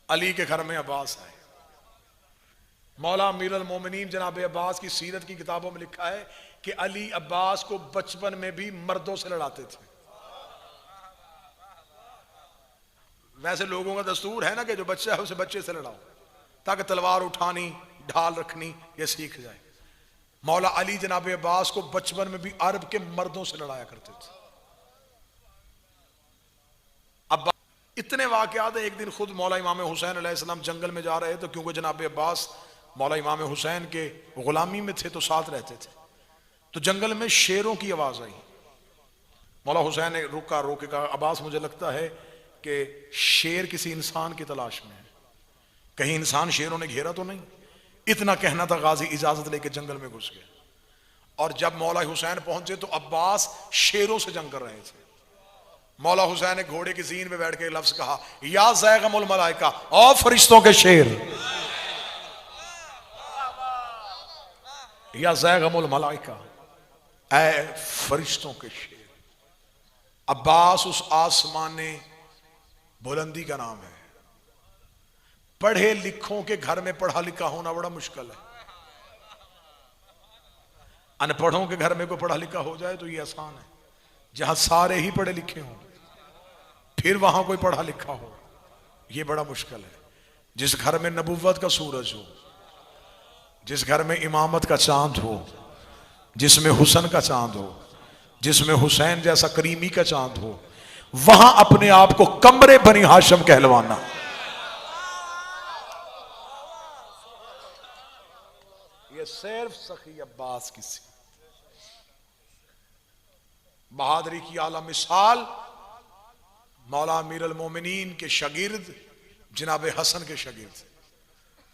अली के घर में अब्बास आए। मौला अमीरुल मोमिनीन जनाब अब्बास की सीरत की किताबों में लिखा है कि अली अब्बास को बचपन में भी मर्दों से लड़ाते थे। वैसे लोगों का दस्तूर है ना कि जो बच्चा है उसे बच्चे से लड़ाओ ताकि तलवार उठानी ढाल रखनी ये सीख जाए। मौला अली जनाब अब्बास को बचपन में भी अरब के मर्दों से लड़ाया करते थे। अब इतने वाकयात हैं। एक दिन खुद मौला इमाम हुसैन अलैहिस्सलाम जंगल में जा रहे थे, क्योंकि जनाब अब्बास मौला इमाम हुसैन के गुलामी में थे तो साथ रहते थे। तो जंगल में शेरों की आवाज आई। मौला हुसैन ने रुका, रोके कहा अब्बास मुझे लगता है कि शेर किसी इंसान की तलाश में है, कहीं इंसान शेरों ने घेरा तो नहीं। इतना कहना था, गाजी इजाजत लेके जंगल में घुस गए। और जब मौला हुसैन पहुंचे तो अब्बास शेरों से जंग कर रहे थे। मौला हुसैन ने घोड़े की जीन में बैठ के लफ्ज कहा, या ज़ैगमुल मलाइका, ओ फरिश्तों के शेर, या ज़ैगमुल मलाइका, ऐ फरिश्तों के शेर। अब्बास उस आसमाने बुलंदी का नाम है। पढ़े लिखों के घर में पढ़ा लिखा होना बड़ा मुश्किल है। अनपढ़ों के घर में कोई पढ़ा लिखा हो जाए तो ये आसान है। जहां सारे ही पढ़े लिखे हों फिर वहां कोई पढ़ा लिखा हो, ये बड़ा मुश्किल है। जिस घर में नबुव्वत का सूरज हो, जिस घर में इमामत का चांद हो, जिसमें हुसन का चांद हो, जिसमें हुसैन जैसा करीमी का चांद हो, वहां अपने आप को कमरे बनी हाशम कहलवाना। ये सिर्फ सखी अब्बास की सी बहादुरी की आला मिसाल मौला अमीरुल मोमिनीन के शागिर्द जनाब हसन के शागिर्द।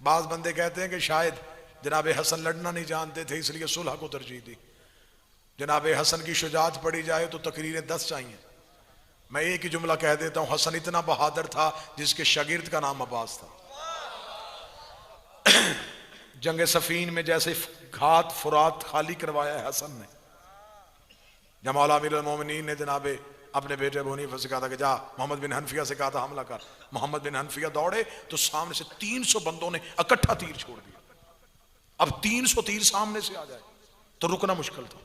बाज बंदे कहते हैं कि शायद जनाब हसन लड़ना नहीं जानते थे इसलिए सुलह को तरजीह दी। जनाब हसन की शुजाअत पढ़ी जाए तो तकरीरें 10 चाहिए। मैं एक ही जुमला कह देता हूं, हसन इतना बहादुर था जिसके शागिर्द का नाम अब्बास था। जंग सफीन में जैसे घात फुरात खाली करवाया है हसन ने, जब मौला अमीरुल मोमिनीन ने जनाब अपने बेटे अबू हनीफा से कहा था कि जा, मोहम्मद बिन हनफिया से कहा था हमला कर। मोहम्मद बिन हनफिया दौड़े तो सामने से 300 बंदों ने इकट्ठा तीर छोड़ दिया। अब 300 तीर सामने से आ जाए तो रुकना मुश्किल था।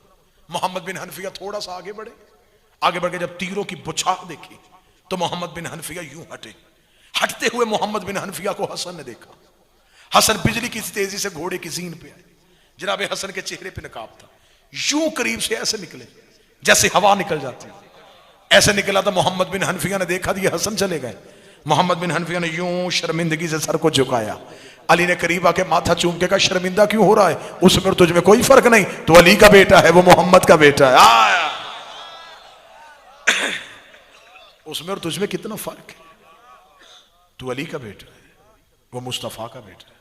मोहम्मद बिन हनफिया थोड़ा सा आगे बढ़े। आगे बढ़ के जब तीरों की बुछार देखी तो मोहम्मद बिन हनफिया यूं हटे। हटते हुए मोहम्मद बिन हनफिया को हसन ने देखा। हसन बिजली की तेजी से घोड़े की जीन पे आए। जनाब हसन के चेहरे पे नकाब था। यूं करीब से ऐसे निकले जैसे हवा निकल जाती है। ऐसे निकला तो मोहम्मद बिन हनफिया ने देखा ये हसन चले गए। मोहम्मद बिन हनफिया ने यूं शर्मिंदगी से सर को झुकाया। अली ने करीब आके माथा चूम के कहा शर्मिंदा क्यों हो रहा है? उसमें और तुझमें कोई फर्क नहीं, तो अली का बेटा है, वो मोहम्मद का बेटा है। उसमें और तुझमें कितना फर्क है? तू अली का बेटा है, वो मुस्तफा का बेटा है।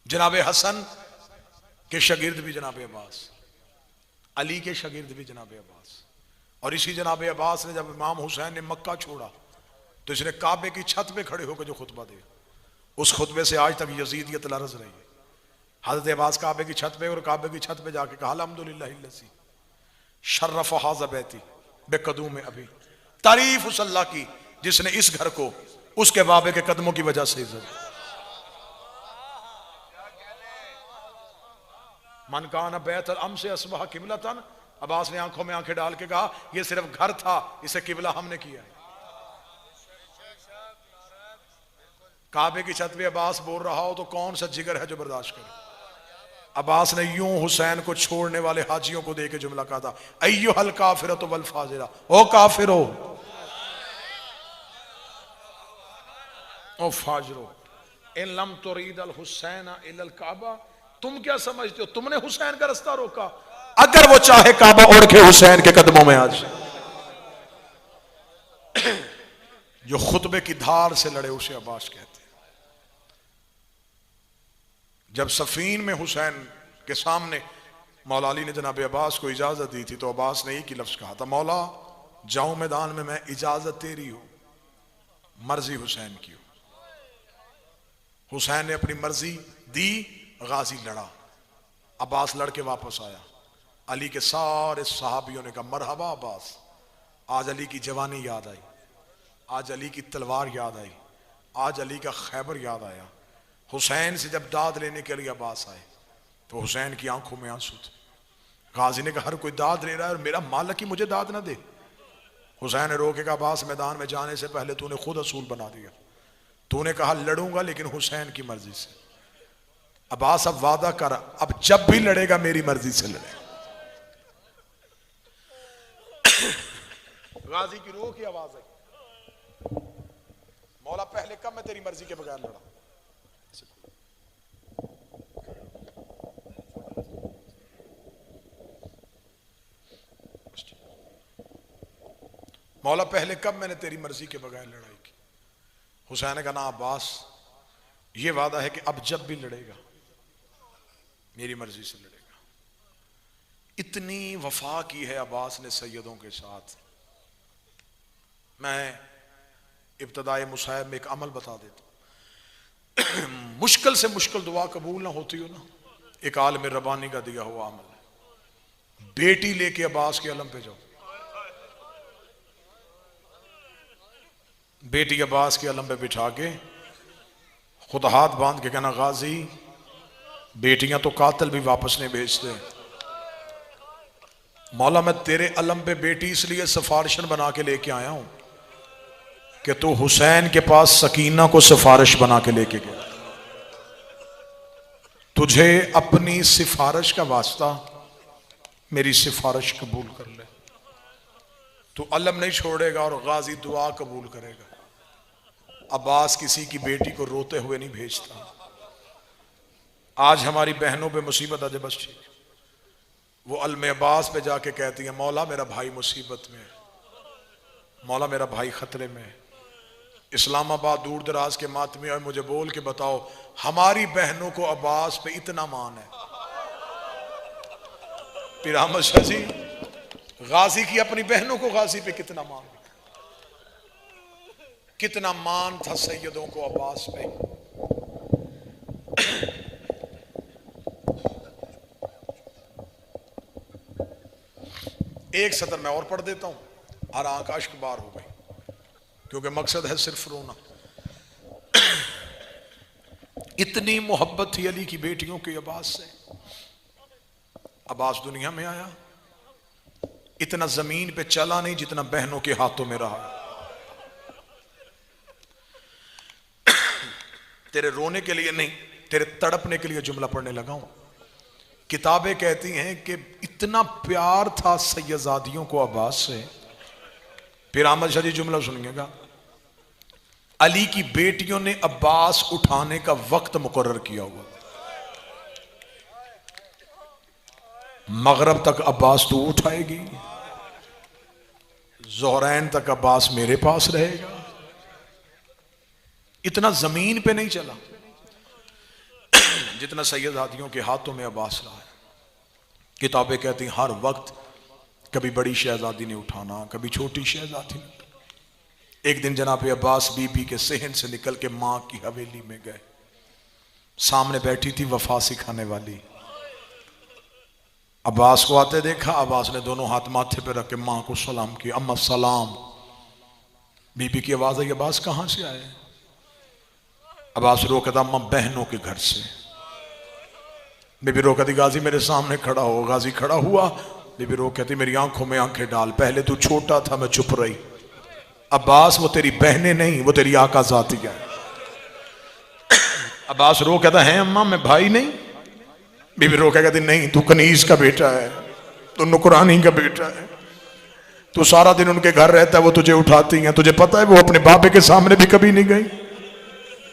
जनाब हसन के शागिर्द भी जनाब अब्बास, अली के शागिर्द भी जनाब अब्बास। और इसी जनाब अब्बास ने जब इमाम हुसैन ने मक्का छोड़ा तो इसने काबे की छत पे खड़े होकर जो खुतबा दिया, उस खुतबे से आज तक यजीदियत लरज रही है। हजरत अब्बास काबे की छत पे और काबे की छत पे जाके कहा अल्हम्दुलिल्लाहिल्लज़ी शर्रफ़ हाज़ा बैती बेक़दूम अभी, तारीफ उस अल्लाह की जिसने इस घर को उसके बाबे के कदमों की वजह से इज्जत। मन कान बैतल अम से असबह किबलतन, अब्बास ने आंखों में आंखें डाल के कहा यह सिर्फ घर था, इसे किबला हमने किया है। काबे की छत पे अब्बास बोल रहा हो तो कौन सा जिगर है जो बर्दाश्त करे? अब्बास ने यूं हुसैन को छोड़ने वाले हाजियों को देके जुमला कहा था, अय्युहल काफिरतु वल फाजिरा, ओ काफिरो ओ फाजिरो इन लम तुरीदल हुसैन इलल काबा, तुम क्या समझते हो तुमने हुसैन का रास्ता रोका? अगर वो चाहे काबा ओढ़ के हुसैन के कदमों में आज जो खुतबे की धार से लड़े उसे अब्बास कहते हैं। जब सफीन में हुसैन के सामने मौला अली ने जनाब अब्बास को इजाजत दी थी तो अब्बास ने एक ही लफ्ज कहा था, मौला जाऊं मैदान में, मैं इजाजत तेरी हो, मर्जी हुसैन की हो। हुसैन ने अपनी मर्जी दी, गाजी लड़ा, अब्बास लड़के वापस आया। अली के सारे सहाबियों ने कहा मरहबा अब्बास। आज अली की जवानी याद आई, आज अली की तलवार याद आई, आज अली का खैबर याद आया। हुसैन से जब दाद लेने के लिए अब्बास आए तो हुसैन की आंखों में आंसू थे। गाजी ने कहा हर कोई दाद ले रहा है और मेरा मालिक ही मुझे दाद ना दे। हुसैन ने रोके कहा अब्बास मैदान में जाने से पहले तूने खुद असूल बना दिया। तूने कहा लड़ूंगा लेकिन हुसैन की मर्जी से। अब्बास अब वादा कर, अब जब भी लड़ेगा मेरी मर्जी से लड़ेगा। गाजी की रूह की आवाज आई, मौला पहले कब मैं तेरी मर्जी के बगैर लड़ा। मौला पहले कब मैंने तेरी मर्जी के बगैर लड़ाई की। हुसैन ने कहा ना अब्बास, ये वादा है कि अब जब भी लड़ेगा मेरी मर्जी से लड़ेगा। इतनी वफा की है अब्बास ने सैयदों के साथ। मैं इब्तदाए मुसाहिब में एक अमल बता देता हूं। मुश्किल से मुश्किल दुआ कबूल ना होती हो ना, एक आलिम रब्बानी का दिया हुआ अमल है। बेटी लेके अब्बास के अलम पे जाओ, बेटी अब्बास के अलम पे बिठा के खुद हाथ बांध के कहना गाजी बेटियां तो कातिल भी वापस नहीं भेजते। मौला मैं तेरे अलम पे बेटी इसलिए सिफारिशन बना के लेके आया हूं कि तू हुसैन के पास सकीना को सिफारिश बना के लेके गया। तुझे अपनी सिफारिश का वास्ता मेरी सिफारिश कबूल कर ले। तू अलम नहीं छोड़ेगा और गाजी दुआ कबूल करेगा। अब्बास किसी की बेटी को रोते हुए नहीं भेजता। आज हमारी बहनों पे मुसीबत अजब ठीक, वो अलम अब्बास पे जाके कहती है मौला मेरा भाई मुसीबत में है, मौला मेरा भाई खतरे में है। इस्लामाबाद दूर दराज के मातमी और मुझे बोल के बताओ हमारी बहनों को अब्बास पे इतना मान है। फिर अहमद शाह जी गाजी की अपनी बहनों को गाजी पे कितना मान, कितना मान था सैयदों को अब्बास पे। एक सदर मैं और पढ़ देता हूं, हर आंख अश्क बार हो गई क्योंकि मकसद है सिर्फ रोना। इतनी मोहब्बत थी अली की बेटियों के अब्बास से। अब्बास दुनिया में आया, इतना जमीन पे चला नहीं जितना बहनों के हाथों में रहा। तेरे रोने के लिए नहीं, तेरे तड़पने के लिए जुमला पढ़ने लगा हूं। किताबें कहती हैं कि इतना प्यार था सैयदादियों को अब्बास से। फिर अहमद शाह जी जुमला सुनिएगा, अली की बेटियों ने अब्बास उठाने का वक्त मुकर्रर किया हुआ। मगरब तक अब्बास तू उठाएगी, ज़ोहरैन तक अब्बास मेरे पास रहेगा। इतना जमीन पे नहीं चला जितना सैयदादियों के हाथों में अब्बास रहा है। किताबें कहती हर वक्त कभी बड़ी शहजादी ने उठाना, कभी छोटी शहजादी ने। एक दिन जनाब अब्बास बीबी के सेहन से निकल के मां की हवेली में गए। सामने बैठी थी वफा सिखाने वाली। अब्बास को आते देखा, अब्बास ने दोनों हाथ माथे पे रख के मां को सलाम किया, अम्मा सलाम। बीबी की आवाज आई, अब्बास कहां से आए? अब्बास रो कहता अम्मा बहनों के घर से। बीबी रो कहती गाजी मेरे सामने खड़ा हो। गाजी खड़ा हुआ। बीबी रो कहती मेरी आंखों में आंखें डाल, पहले तू छोटा था मैं चुप रही। अब्बास वो तेरी बहनें नहीं, वो तेरी आका जाती है। अब्बास रो कहता है अम्मा मैं भाई नहीं? बीबी रो कहती नहीं, तू कनीज का बेटा है, तू नुकरानी का बेटा है, तू सारा दिन उनके घर रहता है, वो तुझे उठाती हैं। तुझे पता है वो अपने बाबे के सामने भी कभी नहीं गई,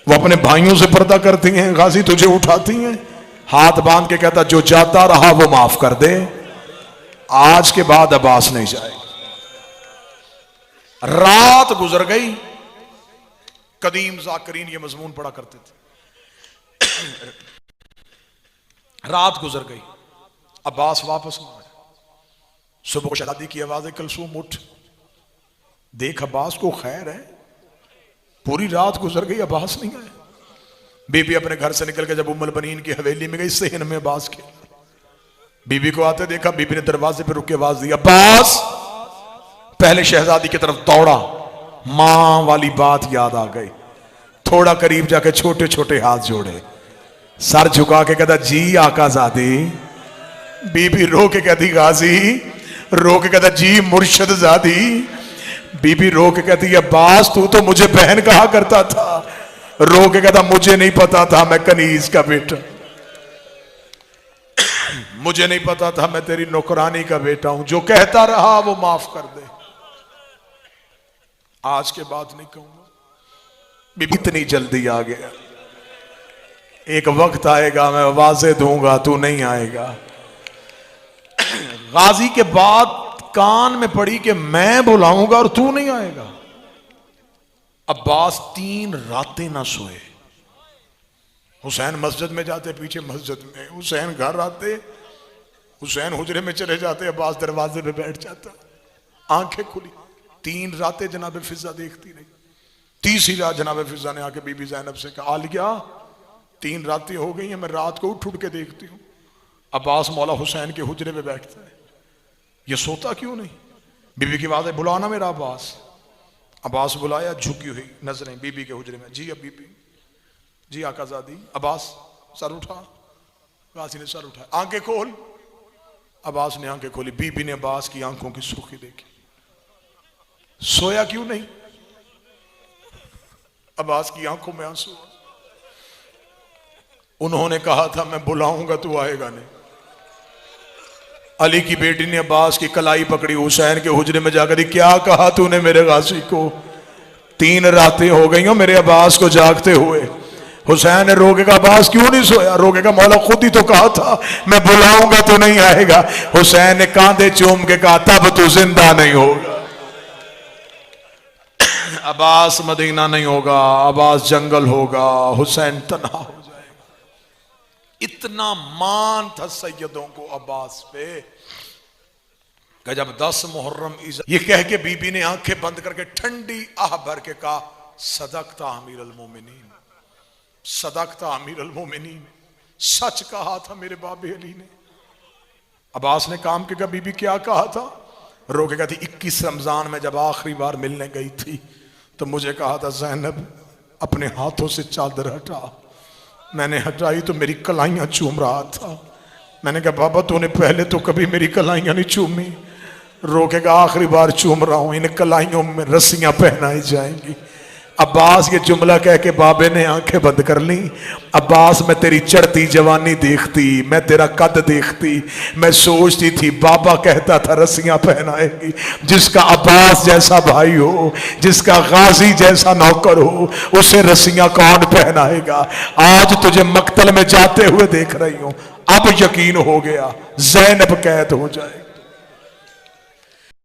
वो अपने भाइयों से पर्दा करती हैं। गाजी तुझे उठाती हैं। हाथ बांध के कहता जो जाता रहा वो माफ कर दे, आज के बाद अब्बास नहीं जाए। रात गुजर गई। कदीम जाकरीन ये मजमून पढ़ा करते थे। रात गुजर गई, अब्बास वापस आ आया। सुबह शहजादी की आवाज है कलसूम उठ देख अब्बास को खैर है। पूरी रात गुजर गई, अब्बास नहीं आया। बीबी अपने घर से निकल के जब उम्मुल बनीन की हवेली में गई, सेहन में अब्बास के बीबी को आते देखा। बीबी ने दरवाजे पे रुक के आवाज दी अब्बास। पहले शहजादी की तरफ दौड़ा, मां वाली बात याद आ गई। थोड़ा करीब जाके छोटे छोटे हाथ जोड़े, सर झुका के कहता जी आकाज़ादी। बीबी रो के कहती गाजी, रो के कहता जी मुर्शद ज़ादी। बीबी रो के कहती अब्बास तू तो मुझे बहन कहा करता था। रो के कहता मुझे नहीं पता था मैं कनीज का बेटा, मुझे नहीं पता था मैं तेरी नौकरानी का बेटा हूं। जो कहता रहा वो माफ कर दे, आज के बाद नहीं कहूंगा। बीबी इतनी जल्दी आ गया, एक वक्त आएगा मैं आवाजें दूंगा तू नहीं आएगा। गाजी के बाद कान में पड़ी कि मैं बुलाऊंगा और तू नहीं आएगा। अब्बास 3 रातें ना सोए। हुसैन मस्जिद में जाते, पीछे मस्जिद में, हुसैन घर आते, हुसैन हुजरे में चले जाते, अब्बास दरवाजे पे बैठ जाता, आंखें खुली। 3 रातें जनाब फिजा देखती रही। तीसरी रात जनाब फिजा ने आके बीबी ज़ैनब से कहा आलिया 3 रातें हो गई हैं, मैं रात को उठ के देखती हूँ अब्बास मौला हुसैन के हुजरे में बैठता है, ये सोता क्यों नहीं? बीबी की बात है बुलाना मेरा अब्बास। अब्बास बुलाया, झुकी हुई नजरें बीबी के हुजरे में। जी अब बीबी, जी आकाज़ादी। अब्बास सर उठा, गाजी ने सर उठाया, आंखें खोल। अब्बास ने आंखें खोली। बीबी ने अब्बास की आंखों की सुर्खी देखी। सोया क्यों नहीं? अब्बास की आंखों में आंसू। उन्होंने कहा था मैं बुलाऊंगा तू आएगा नहीं। अली की बेटी ने अब्बास की कलाई पकड़ी, हुसैन के हुजरे में जाकर क्या कहा तूने मेरे गाजी को? 3 रातें हो गई हो मेरे अब्बास को जागते हुए। हुसैन ने रोके का अब्बास क्यों नहीं सोया? रोके का मौला खुद ही तो कहा था मैं बुलाऊंगा तो नहीं आएगा। हुसैन ने कांधे चूम के कहा तब तू जिंदा नहीं होगा। अब्बास मदीना नहीं होगा, अब्बास जंगल होगा, हुसैन तन्हा हो जाएगा। इतना मान था सैयदों को अब्बास पे कि जब 10 मुहर्रम ये कह के बीबी ने आंखें बंद करके ठंडी आह भर के कहा सदकता अमीर अल मोमिनीन, सदकता अमीर अल मोमिनीन, सच कहा था मेरे बाबे अली ने। अब्बास ने काम के कहा बीबी क्या कहा था? रोके कहती 21 रमजान में जब आखिरी बार मिलने गई थी तो मुझे कहा था ज़ैनब अपने हाथों से चादर हटा। मैंने हटाई तो मेरी कलाइयां चूम रहा था। मैंने कहा बाबा तूने पहले तो कभी मेरी कलाइयां नहीं चूमी। रोकेगा आखिरी बार चूम रहा हूं, इन कलाइयों में रस्सियां पहनाई जाएंगी। अब्बास ये जुमला कह के बाबे ने आंखें बंद कर ली। अब्बास मैं तेरी चढ़ती जवानी देखती, मैं तेरा कद देखती, मैं सोचती थी बाबा कहता था रस्सियां पहनाएगी। जिसका अब्बास जैसा भाई हो, जिसका गाजी जैसा नौकर हो, उसे रस्सियां कौन पहनाएगा? आज तुझे मक्तल में जाते हुए देख रही हूं, अब यकीन हो गया ज़ैनब कैद हो जाएगी।